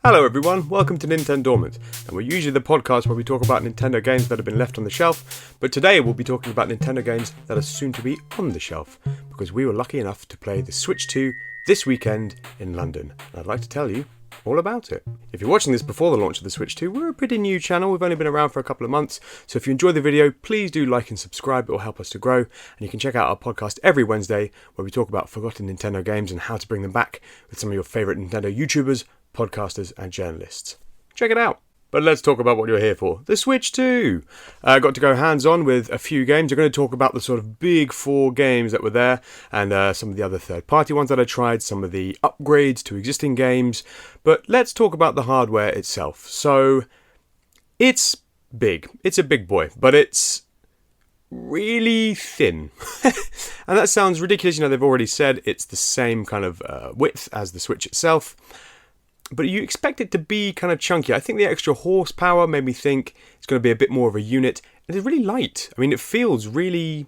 Hello everyone, welcome to NintenDormant, and we're usually the podcast where we talk about Nintendo games that have been left on the shelf, but today we'll be talking about Nintendo games that are soon to be on the shelf, because we were lucky enough to play the Switch 2 this weekend in London, and I'd like to tell you all about it. If you're watching this before the launch of the Switch 2, we're a pretty new channel, we've only been around for a couple of months, so if you enjoy the video, please do like and subscribe, it will help us to grow, and you can check out our podcast every Wednesday, where we talk about forgotten Nintendo games and how to bring them back with some of your favourite Nintendo YouTubers, podcasters and journalists. Check it out. But let's talk about what you're here for. The Switch 2. I got to go hands-on with a few games. I'm going to talk about the sort of big four games that were there and some of the other third-party ones that I tried, some of the upgrades to existing games. But let's talk about the hardware itself. So, it's big. It's a big boy, but it's really thin. And that sounds ridiculous. You know, they've already said it's the same kind of width as the Switch itself. But you expect it to be kind of chunky. I think the extra horsepower made me think it's going to be a bit more of a unit. And it's really light. I mean, it feels really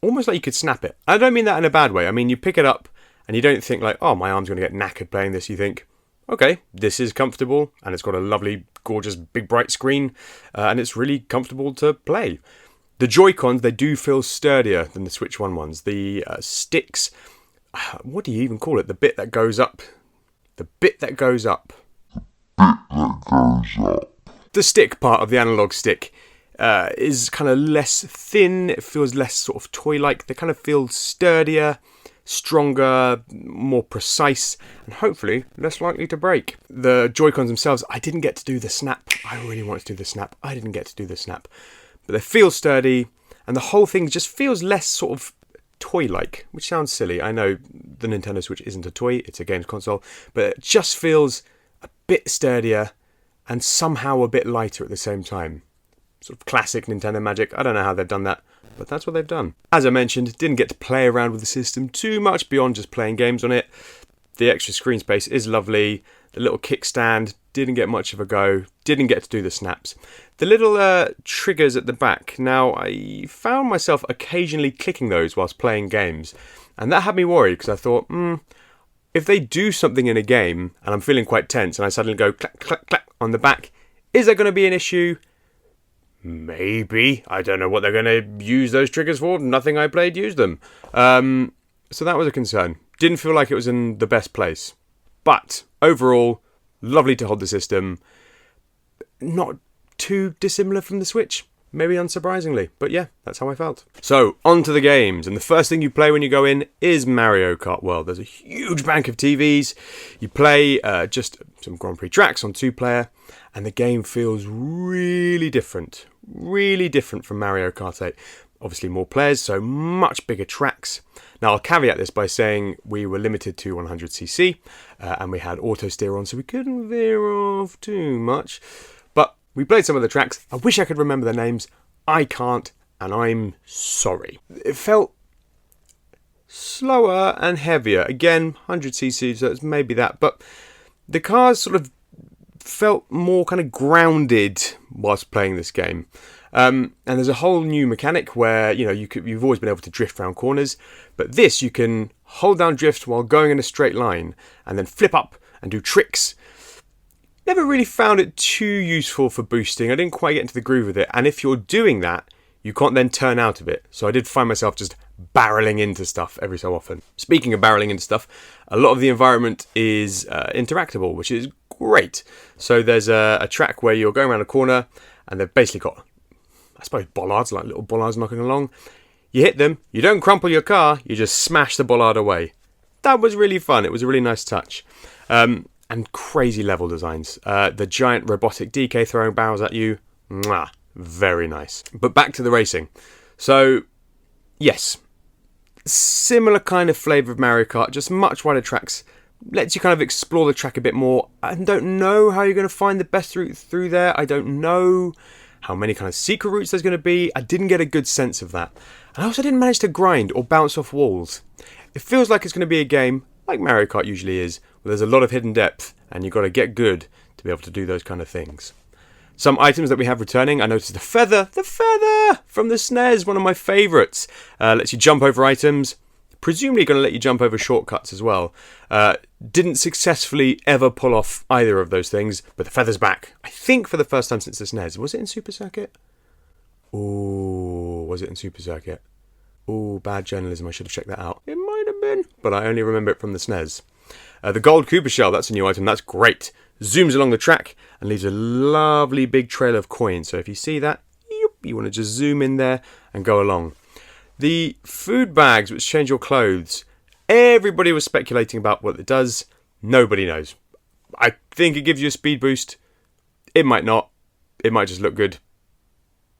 almost like you could snap it. I don't mean that in a bad way. I mean, you pick it up and you don't think like, oh, my arm's going to get knackered playing this. You think, okay, this is comfortable and it's got a lovely, gorgeous, big, bright screen and it's really comfortable to play. The Joy-Cons, they do feel sturdier than the Switch 1 ones. The sticks, what do you even call it? The bit that goes up. The bit that goes up. The stick part of the analog stick is kind of less thin. It feels less sort of toy-like. They kind of feel sturdier, stronger, more precise, and hopefully less likely to break. The Joy-Cons themselves, I didn't get to do the snap. I really wanted to do the snap. I didn't get to do the snap. But they feel sturdy, and the whole thing just feels less sort of toy-like, which sounds silly. I know the Nintendo Switch isn't a toy, it's a games console, but it just feels a bit sturdier and somehow a bit lighter at the same time. Sort of classic Nintendo magic. I don't know how they've done that, but that's what they've done. As I mentioned, didn't get to play around with the system too much beyond just playing games on it. The extra screen space is lovely. The little kickstand, didn't get much of a go. Didn't get to do the snaps. The little triggers at the back. Now, I found myself occasionally clicking those whilst playing games. And that had me worried because I thought, if they do something in a game and I'm feeling quite tense and I suddenly go clack, clack, clack on the back, is that going to be an issue? Maybe. I don't know what they're going to use those triggers for. Nothing I played used them. So that was a concern. Didn't feel like it was in the best place. But overall, lovely to hold the system. Not too dissimilar from the Switch. Maybe unsurprisingly. But yeah, that's how I felt. So, on to the games. And the first thing you play when you go in is Mario Kart World. There's a huge bank of TVs. You play just some Grand Prix tracks on 2-player. And the game feels really different. Really different from Mario Kart 8. Obviously more players, so much bigger tracks. Now I'll caveat this by saying we were limited to 100cc and we had auto steer on, so we couldn't veer off too much. But we played some of the tracks. I wish I could remember the names. I can't, and I'm sorry. It felt slower and heavier. Again, 100cc, so it's maybe that. But the cars sort of felt more kind of grounded whilst playing this game. And there's a whole new mechanic where, you know, you've always been able to drift around corners, but this you can hold down drift while going in a straight line and then flip up and do tricks. Never really found it too useful for boosting. I didn't quite get into the groove with it. And if you're doing that, you can't then turn out of it. So I did find myself just barreling into stuff every so often. Speaking of barreling into stuff, a lot of the environment is interactable, which is great. So there's a track where you're going around a corner and they've basically got, I suppose, bollards, like little bollards knocking along. You hit them, you don't crumple your car, you just smash the bollard away. That was really fun. It was a really nice touch. And crazy level designs. The giant robotic DK throwing barrels at you. Mwah, very nice. But back to the racing. So, yes. Similar kind of flavour of Mario Kart, just much wider tracks. Lets you kind of explore the track a bit more. I don't know how you're going to find the best route through there. I don't know how many kind of secret routes there's going to be. I didn't get a good sense of that. And I also didn't manage to grind or bounce off walls. It feels like it's going to be a game, like Mario Kart usually is, where there's a lot of hidden depth and you've got to get good to be able to do those kind of things. Some items that we have returning, I noticed the feather from the SNES, one of my favourites. Lets you jump over items, presumably going to let you jump over shortcuts as well. Didn't successfully ever pull off either of those things, but the feather's back. I think for the first time since the SNES. Was it in Super Circuit? Ooh, was it in Super Circuit? Ooh, bad journalism. I should have checked that out. It might have been, but I only remember it from the SNES. The gold Koopa shell, that's a new item. That's great. Zooms along the track and leaves a lovely big trail of coins. So if you see that, you want to just zoom in there and go along. The food bags, which change your clothes, everybody was speculating about what it does. Nobody knows. I think it gives you a speed boost. It might not. It might just look good.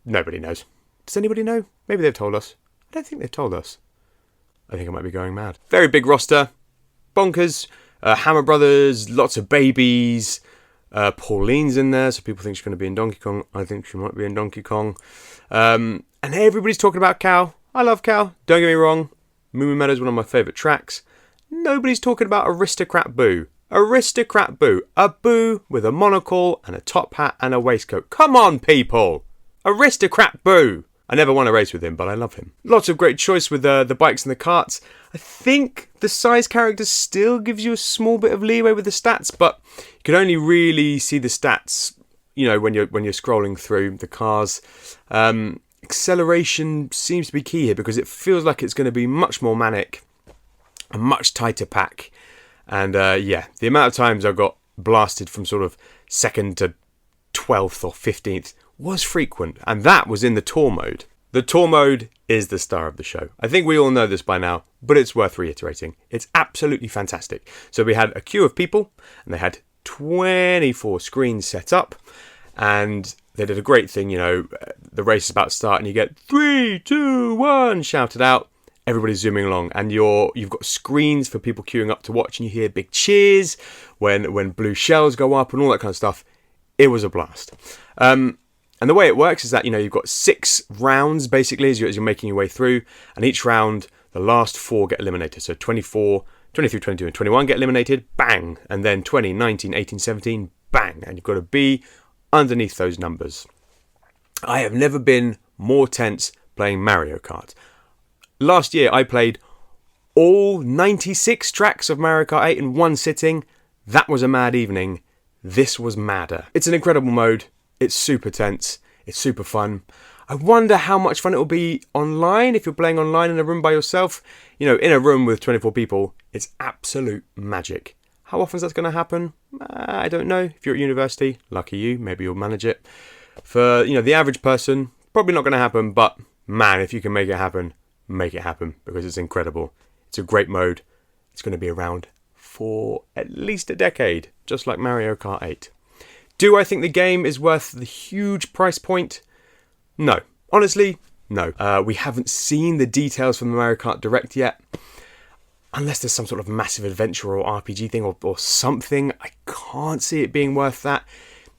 Nobody knows. Does anybody know? Maybe they've told us. I don't think they've told us. I think I might be going mad. Very big roster. Bonkers. Hammer Brothers. Lots of babies. Pauline's in there, so people think she's going to be in Donkey Kong. I think she might be in Donkey Kong. And everybody's talking about Cow. I love Cow. Don't get me wrong. Moo Moo Meadow is one of my favourite tracks. Nobody's talking about Aristocrat Boo. Aristocrat Boo. A Boo with a monocle and a top hat and a waistcoat. Come on, people. Aristocrat Boo. I never won a race with him, but I love him. Lots of great choice with the bikes and the carts. I think the size character still gives you a small bit of leeway with the stats, but you can only really see the stats, you know, when you're scrolling through the cars. Acceleration seems to be key here because it feels like it's going to be much more manic, a much tighter pack. And yeah, the amount of times I got blasted from sort of 2nd to 12th or 15th was frequent, and that was in the tour mode. The tour mode is the star of the show. I think we all know this by now, but it's worth reiterating. It's absolutely fantastic. So we had a queue of people, and they had 24 screens set up, and they did a great thing, you know, the race is about to start, and you get 3, 2, 1 shouted out. Everybody's zooming along, and you've got screens for people queuing up to watch, and you hear big cheers when blue shells go up and all that kind of stuff. It was a blast. And the way it works is that, you know, you've got 6 rounds, basically, as you're making your way through. And each round, the last 4 get eliminated. So 24, 23, 22, and 21 get eliminated. Bang! And then 20, 19, 18, 17, bang! And you've got to be underneath those numbers. I have never been more tense playing Mario Kart. Last year, I played all 96 tracks of Mario Kart 8 in one sitting. That was a mad evening. This was madder. It's an incredible mode. It's super tense. It's super fun. I wonder how much fun it will be online if you're playing online in a room by yourself. You know, in a room with 24 people, it's absolute magic. How often is that going to happen? I don't know. If you're at university, lucky you, maybe you'll manage it. For, you know, the average person, probably not going to happen, but man, if you can make it happen because it's incredible. It's a great mode. It's going to be around for at least a decade, just like Mario Kart 8. Do I think the game is worth the huge price point? No. Honestly, no. We haven't seen the details from the Mario Kart Direct yet. Unless there's some sort of massive adventure or RPG thing or something, I can't see it being worth that.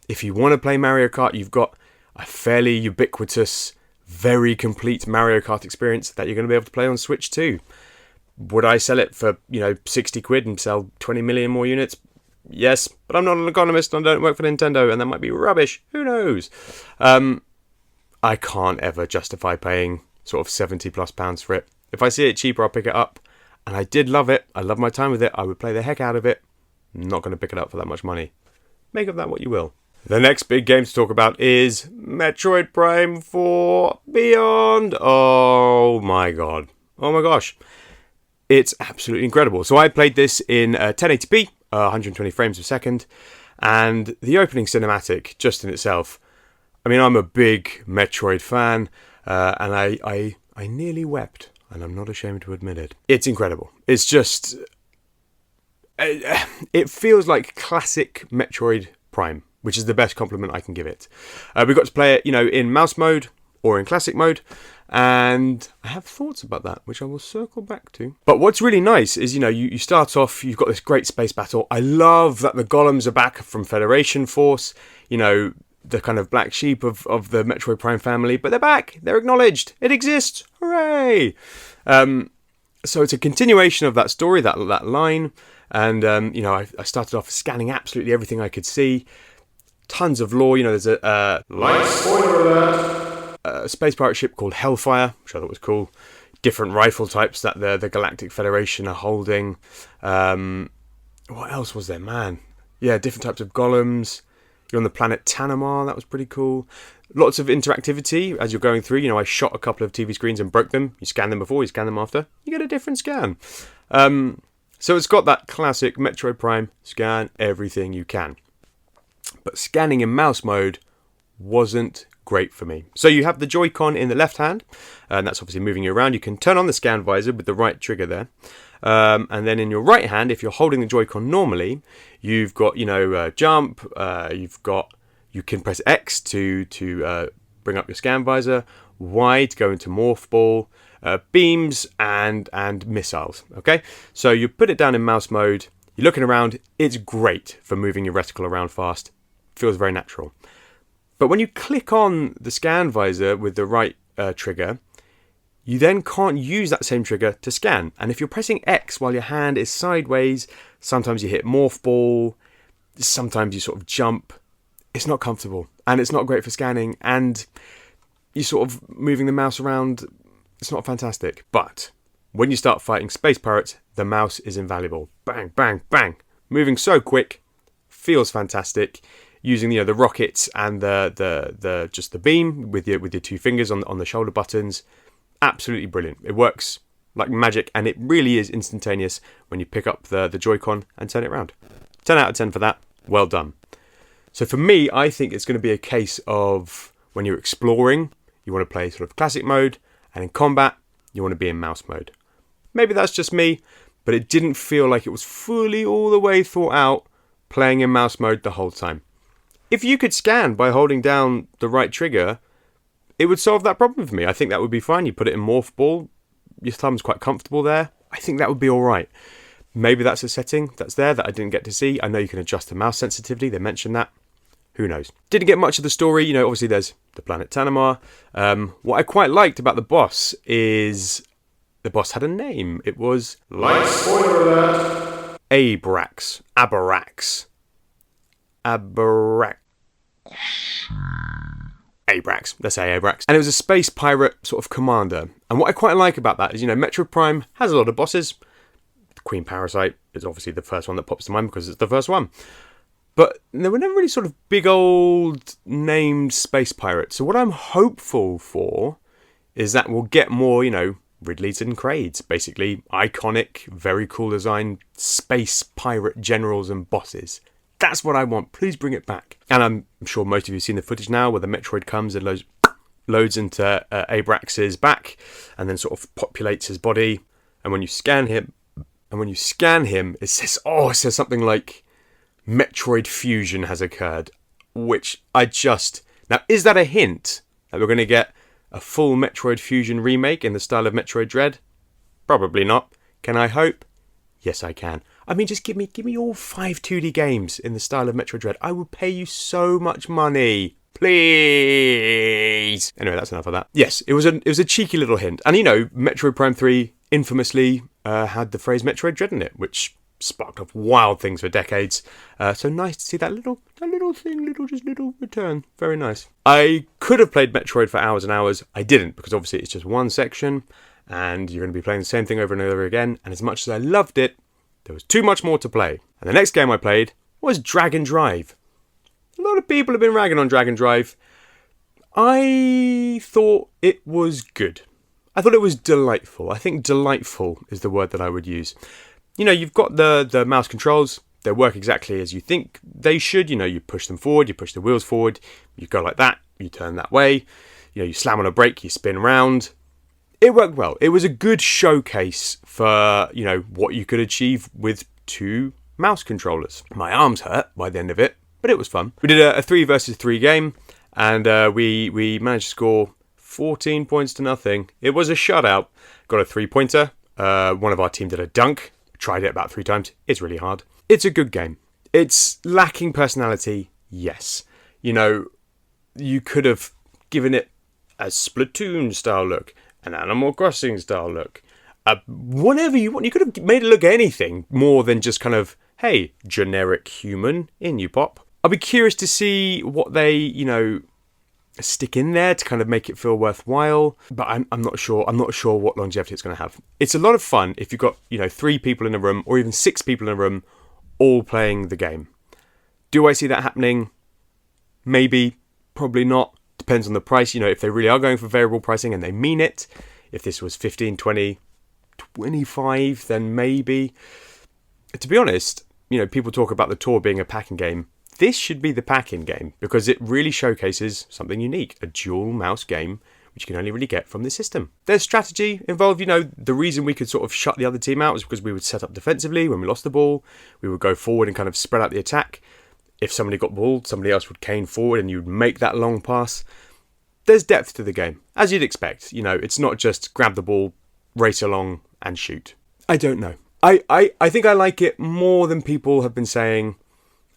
If you want to play Mario Kart, you've got a fairly ubiquitous, very complete Mario Kart experience that you're going to be able to play on Switch too. Would I sell it for, 60 quid and sell 20 million more units? Yes, but I'm not an economist and I don't work for Nintendo, and that might be rubbish. Who knows? I can't ever justify paying sort of £70+ for it. If I see it cheaper, I'll pick it up. And I did love it. I love my time with it. I would play the heck out of it. I'm not going to pick it up for that much money. Make of that what you will. The next big game to talk about is Metroid Prime 4 Beyond. Oh my god. Oh my gosh. It's absolutely incredible. So I played this in 1080p. 120 frames per second, and the opening cinematic just in itself, I mean, I'm a big Metroid fan, and I nearly wept, and I'm not ashamed to admit it. It's incredible. It's just, it feels like classic Metroid Prime, which is the best compliment I can give it. We got to play it, in mouse mode or in classic mode, and I have thoughts about that, which I will circle back to. But what's really nice is, you start off, you've got this great space battle. I love that the golems are back from Federation Force, the kind of black sheep of the Metroid Prime family, but they're back. They're acknowledged. It exists. Hooray! So it's a continuation of that story, that line. And, I started off scanning absolutely everything I could see. Tons of lore. There's a light spoiler alert. A space pirate ship called Hellfire, which I thought was cool. different rifle types that the Galactic Federation are holding. What else was there, man? Yeah, different types of golems. You're on the planet Tanamar, that was pretty cool. Lots of interactivity as you're going through. You know, I shot a couple of TV screens and broke them. You scan them before, you scan them after. You get a different scan. So it's got that classic Metroid Prime, scan everything you can. But scanning in mouse mode wasn't great for me. So you have the Joy-Con in the left hand, and that's obviously moving you around. You can turn on the scan visor with the right trigger there. And then in your right hand, if you're holding the Joy-Con normally, you've got, jump, you can press X to bring up your scan visor, Y to go into morph ball, beams and missiles. Okay, so you put it down in mouse mode, you're looking around, it's great for moving your reticle around fast, feels very natural. But when you click on the scan visor with the right trigger, you then can't use that same trigger to scan. And if you're pressing X while your hand is sideways, sometimes you hit morph ball, sometimes you sort of jump. It's not comfortable and it's not great for scanning, and you're sort of moving the mouse around. It's not fantastic. But when you start fighting space pirates, the mouse is invaluable. Bang, bang, bang. Moving so quick, feels fantastic. Using the rockets and the just the beam with your two fingers on the shoulder buttons. Absolutely brilliant. It works like magic, and it really is instantaneous when you pick up the Joy-Con and turn it around. 10 out of 10 for that. Well done. So for me, I think it's going to be a case of when you're exploring, you want to play sort of classic mode, and in combat, you want to be in mouse mode. Maybe that's just me, but it didn't feel like it was fully all the way thought out playing in mouse mode the whole time. If you could scan by holding down the right trigger, it would solve that problem for me. I think that would be fine. You put it in morph ball, your thumb's quite comfortable there. I think that would be all right. Maybe that's a setting that's there that I didn't get to see. I know you can adjust the mouse sensitivity. They mentioned that. Who knows? Didn't get much of the story. Obviously there's the planet Tanamar. What I quite liked about the boss is the boss had a name. It was, like spoiler alert, Abrax. Abrax. Let's say Abrax. And it was a space pirate sort of commander. And what I quite like about that is, Metroid Prime has a lot of bosses. Queen Parasite is obviously the first one that pops to mind because it's the first one. But there were never really sort of big old named space pirates. So what I'm hopeful for is that we'll get more, Ridleys and Craids. Basically iconic, very cool design space pirate generals and bosses. That's what I want. Please bring it back. And I'm sure most of you have seen the footage now where the Metroid comes and loads into Abrax's back and then sort of populates his body. And when you scan him, it says something like Metroid fusion has occurred, which now, is that a hint that we're going to get a full Metroid fusion remake in the style of Metroid Dread? Probably not. Can I hope? Yes, I can. I mean, just give me all 5 2D games in the style of Metroid Dread. I will pay you so much money. Please. Anyway, that's enough of that. Yes, it was a cheeky little hint. And Metroid Prime 3 infamously had the phrase Metroid Dread in it, which sparked off wild things for decades. So nice to see that little return. Very nice. I could have played Metroid for hours and hours. I didn't, because obviously it's just one section and you're going to be playing the same thing over and over again. And as much as I loved it, there was too much more to play. And the next game I played was Dragon Drive. A lot of people have been ragging on Dragon Drive. I thought it was good. I thought it was delightful. I think delightful is the word that I would use. You've got the mouse controls. They work exactly as you think they should. You push them forward, you push the wheels forward, you go like that, you turn that way. You slam on a brake, you spin round. It worked well. It was a good showcase for, what you could achieve with 2 mouse controllers. My arms hurt by the end of it, but it was fun. We did a 3 versus 3 game, and we managed to score 14 points to nothing. It was a shutout. Got a 3-pointer. One of our team did a dunk. Tried it about 3 times. It's really hard. It's a good game. It's lacking personality, yes. You could have given it a Splatoon style look, an Animal Crossing style look, whatever you want. You could have made it look anything more than just kind of, hey, generic human, in you pop. I'll be curious to see what they, stick in there to kind of make it feel worthwhile, but I'm not sure. I'm not sure what longevity it's going to have. It's a lot of fun if you've got 3 people in a room or even 6 people in a room all playing the game. Do I see that happening? Maybe, probably not. Depends on the price. If they really are going for variable pricing and they mean it. If this was 15, 20, 25, then maybe. To be honest, people talk about the Tour being a packing game. This should be the pack-in game because it really showcases something unique, a dual mouse game, which you can only really get from this system. There's strategy involved. The reason we could sort of shut the other team out was because we would set up defensively when we lost the ball. We would go forward and kind of spread out the attack. If somebody got the ball, somebody else would cane forward and you'd make that long pass. There's depth to the game, as you'd expect. It's not just grab the ball, race along and shoot. I don't know. I think I like it more than people have been saying.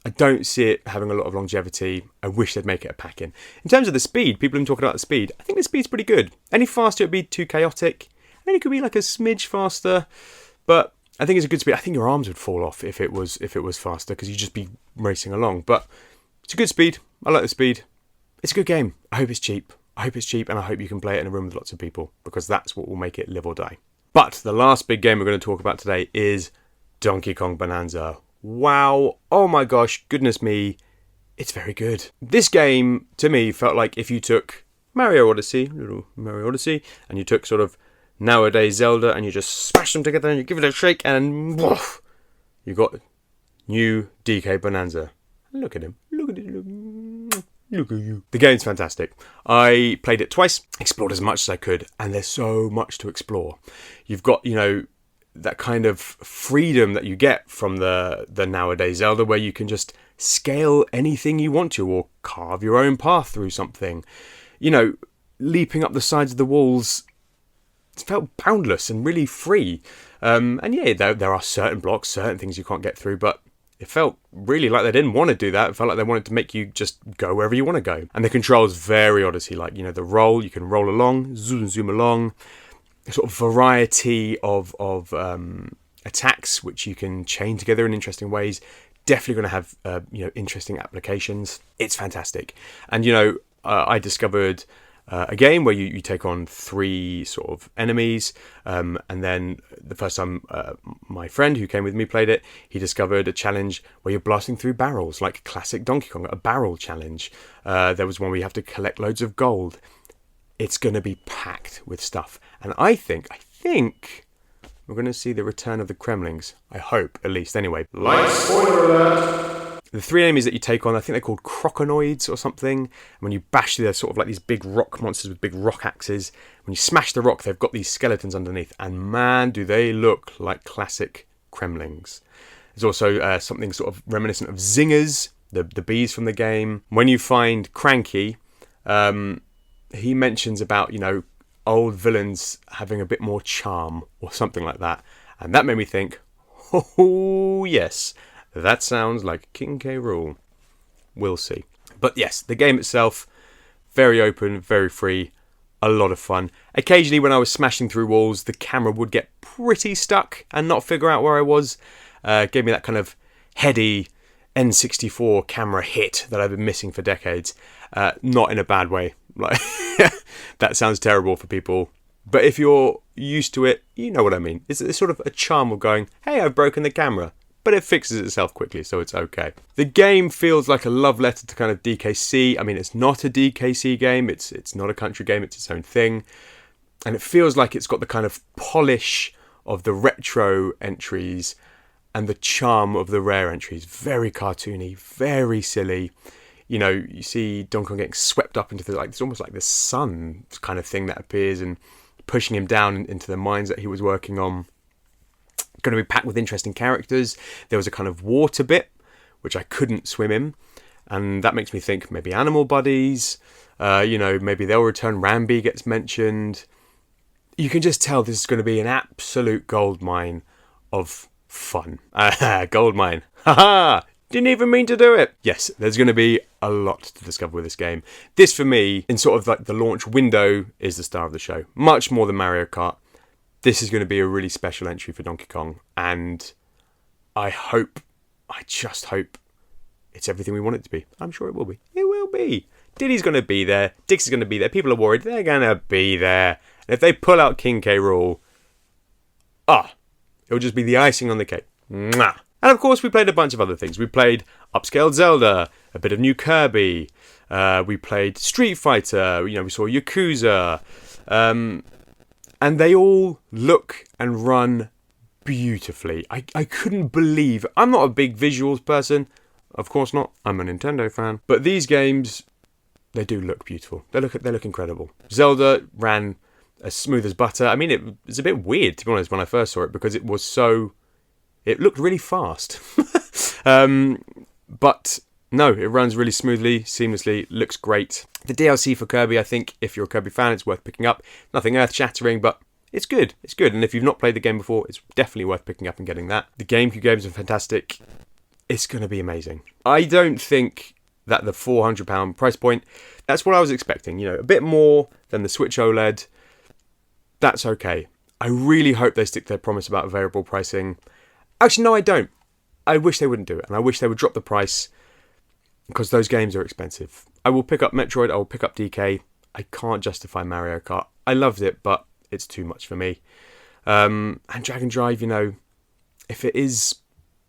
I don't see it having a lot of longevity. I wish they'd make it a pack-in. In terms of the speed, people have been talking about the speed. I think the speed's pretty good. Any faster, it would be too chaotic. I mean, it could be like a smidge faster, but I think it's a good speed. I think your arms would fall off if it was faster because you'd just be racing along. But it's a good speed. I like the speed. It's a good game. I hope it's cheap. And I hope you can play it in a room with lots of people because that's what will make it live or die. But the last big game we're going to talk about today is Donkey Kong Bonanza. Wow, oh my gosh, goodness me, it's very good. This game, to me, felt like if you took Mario Odyssey, and you took sort of nowadays Zelda, and you just smash them together, and you give it a shake, and woof, you got new DK Bonanza. Look at him, look at you. The game's fantastic. I played it twice, explored as much as I could, and there's so much to explore. You've got, that kind of freedom that you get from the nowadays Zelda, where you can just scale anything you want to or carve your own path through something. Leaping up the sides of the walls, it felt boundless and really free. And yeah, there are certain blocks, certain things you can't get through, but it felt really like they didn't want to do that. It felt like they wanted to make you just go wherever you want to go. And the controls very Odyssey-like. The roll, you can roll along, zoom along. Sort of variety of attacks which you can chain together in interesting ways. Definitely going to have interesting applications. It's fantastic. And I discovered a game where you take on 3 sort of enemies, and then the first time my friend who came with me played it, he discovered a challenge where you're blasting through barrels like classic Donkey Kong, a barrel challenge. There was one where you have to collect loads of gold. It's going to be packed with stuff. And I think we're going to see the return of the Kremlings. I hope, at least. Anyway, spoiler alert! The 3 enemies that you take on, I think they're called croconoids or something. And when you bash, they're sort of like these big rock monsters with big rock axes. When you smash the rock, they've got these skeletons underneath. And man, do they look like classic Kremlings. There's also something sort of reminiscent of zingers, the bees from the game. When you find Cranky, he mentions about, old villains having a bit more charm or something like that. And that made me think, oh, yes, that sounds like King K. Rool. We'll see. But yes, the game itself, very open, very free, a lot of fun. Occasionally when I was smashing through walls, the camera would get pretty stuck and not figure out where I was. Gave me that kind of heady N64 camera hit that I've been missing for decades. Not in a bad way. Like that sounds terrible for people, but if you're used to it, you know what I mean. It's sort of a charm of going, hey, I've broken the camera, but it fixes itself quickly, so it's okay. The game feels like a love letter to kind of DKC. I mean, it's not a DKC game, it's not a country game, it's its own thing, and it feels like it's got the kind of polish of the retro entries and the charm of the rare entries. Very cartoony, very silly. You see Donkey Kong getting swept up into it's almost like the sun kind of thing that appears and pushing him down into the mines that he was working on. Going to be packed with interesting characters. There was a kind of water bit, which I couldn't swim in. And that makes me think maybe animal buddies, maybe they'll return. Rambi gets mentioned. You can just tell this is going to be an absolute goldmine of fun. Goldmine. Haha! Didn't even mean to do it. Yes, there's going to be a lot to discover with this game. This, for me, in sort of like the launch window, is the star of the show. Much more than Mario Kart. This is going to be a really special entry for Donkey Kong. And I just hope, it's everything we want it to be. I'm sure it will be. It will be. Diddy's going to be there. Dixie's going to be there. People are worried. They're going to be there. And if they pull out King K. Rool, it'll just be the icing on the cake. Mwah. And of course, we played a bunch of other things. We played upscaled Zelda, a bit of new Kirby. We played Street Fighter. We saw Yakuza. And they all look and run beautifully. I couldn't believe... I'm not a big visuals person. Of course not. I'm a Nintendo fan. But these games, they do look beautiful. They look incredible. Zelda ran as smooth as butter. I mean, it was a bit weird, to be honest, when I first saw it, because it was so... It looked really fast. But no, it runs really smoothly, seamlessly, looks great. The DLC for Kirby, I think, if you're a Kirby fan, it's worth picking up. Nothing earth-shattering, but it's good. It's good. And if you've not played the game before, it's definitely worth picking up and getting that. The GameCube games are fantastic. It's going to be amazing. I don't think that the £400 price point, that's what I was expecting. A bit more than the Switch OLED. That's okay. I really hope they stick to their promise about variable pricing. Actually, no, I don't. I wish they wouldn't do it, and I wish they would drop the price, because those games are expensive. I will pick up Metroid, I will pick up DK. I can't justify Mario Kart. I loved it, but it's too much for me. And Dragon Drive, if it is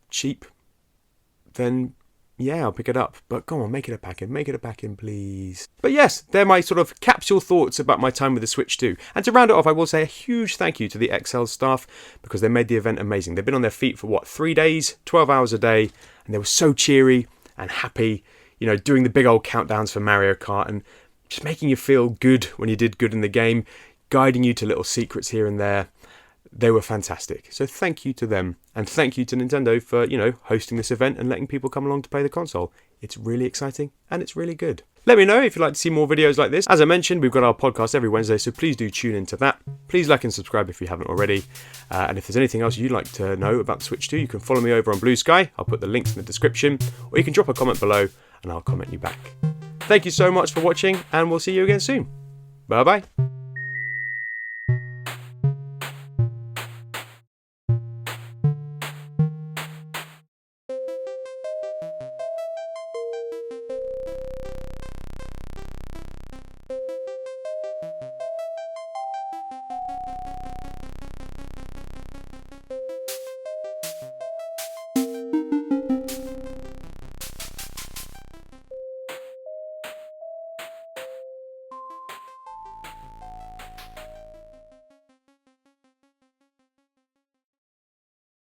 cheap, then yeah, I'll pick it up. But go on, make it a pack-in. Make it a pack-in, please. But yes, they're my sort of capsule thoughts about my time with the Switch 2. And to round it off, I will say a huge thank you to the XL staff, because they made the event amazing. They've been on their feet for, 3 days? 12 hours a day. And they were so cheery and happy, doing the big old countdowns for Mario Kart and just making you feel good when you did good in the game, guiding you to little secrets here and there. They were fantastic. So thank you to them. And thank you to Nintendo for, hosting this event and letting people come along to play the console. It's really exciting and it's really good. Let me know if you'd like to see more videos like this. As I mentioned, we've got our podcast every Wednesday, so please do tune into that. Please like and subscribe if you haven't already. And if there's anything else you'd like to know about the Switch 2, you can follow me over on BlueSky. I'll put the links in the description. Or you can drop a comment below and I'll comment you back. Thank you so much for watching, and we'll see you again soon. Bye-bye.